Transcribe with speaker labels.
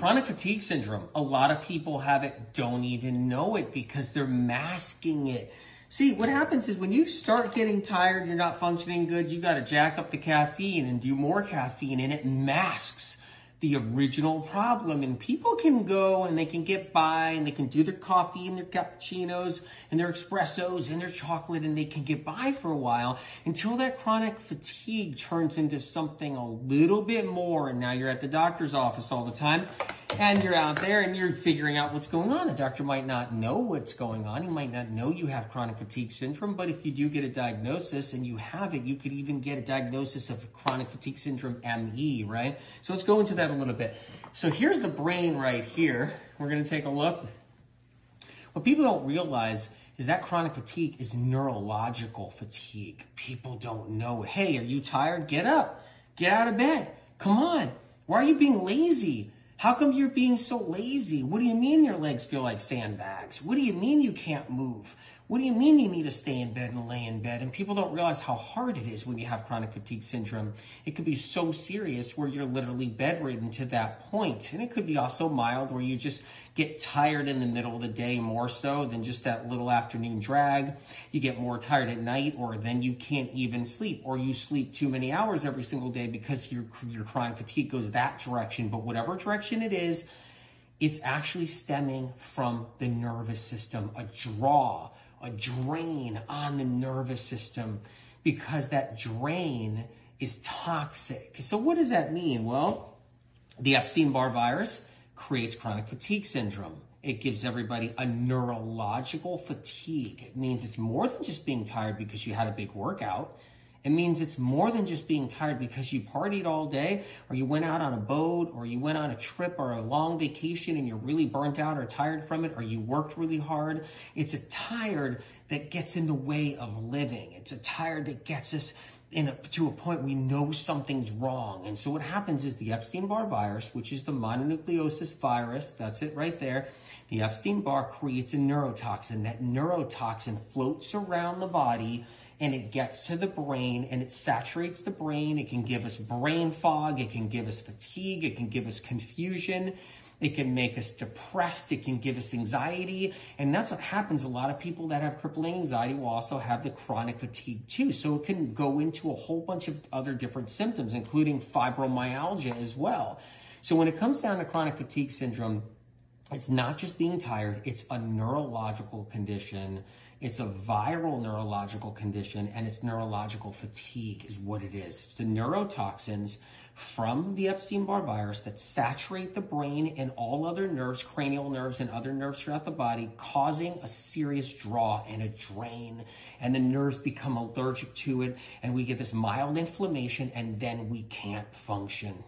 Speaker 1: Chronic fatigue syndrome. A lot of people have it, don't even know it because they're masking it. See, what happens is when you start getting tired, you're not functioning good, you got to jack up the caffeine and do more caffeine, and it masks the original problem. And people can go and they can get by and they can do their coffee and their cappuccinos and their espressos and their chocolate, and they can get by for a while until that chronic fatigue turns into something a little bit more. And now you're at the doctor's office all the time and you're out there and you're figuring out what's going on. The doctor might not know what's going on. He might not know you have chronic fatigue syndrome, but if you do get a diagnosis and you have it, you could even get a diagnosis of chronic fatigue syndrome ME, right? So let's go into that a little bit. So here's the brain right here. We're going to take a look. What people don't realize is that chronic fatigue is neurological fatigue. People don't know. Hey, are you tired? Get up. Get out of bed. Come on. Why are you being lazy? How come you're being so lazy? What do you mean your legs feel like sandbags? What do you mean you can't move? What do you mean you need to stay in bed and lay in bed? And people don't realize how hard it is when you have chronic fatigue syndrome. It could be so serious where you're literally bedridden to that point. And it could be also mild where you just get tired in the middle of the day more so than just that little afternoon drag. You get more tired at night, or then you can't even sleep, or you sleep too many hours every single day because your chronic fatigue goes that direction. But whatever direction it is, it's actually stemming from the nervous system, a drain on the nervous system, because that drain is toxic. So what does that mean? Well, the Epstein-Barr virus creates chronic fatigue syndrome. It gives everybody a neurological fatigue. It means it's more than just being tired because you had a big workout. It means it's more than just being tired because you partied all day, or you went out on a boat, or you went on a trip or a long vacation and you're really burnt out or tired from it, or you worked really hard. It's a tired that gets in the way of living. It's a tired that gets us to a point we know something's wrong. And so what happens is the Epstein-Barr virus, which is the mononucleosis virus, that's it right there, the Epstein-Barr creates a neurotoxin. That neurotoxin floats around the body and it gets to the brain and it saturates the brain. It can give us brain fog. It can give us fatigue. It can give us confusion. It can make us depressed. It can give us anxiety. And that's what happens. A lot of people that have crippling anxiety will also have the chronic fatigue too. So it can go into a whole bunch of other different symptoms, including fibromyalgia as well. So when it comes down to chronic fatigue syndrome, it's not just being tired. It's a neurological condition. It's a viral neurological condition, and it's neurological fatigue is what it is. It's the neurotoxins from the Epstein-Barr virus that saturate the brain and all other nerves, cranial nerves and other nerves throughout the body, causing a serious draw and a drain. And the nerves become allergic to it, and we get this mild inflammation, and then we can't function.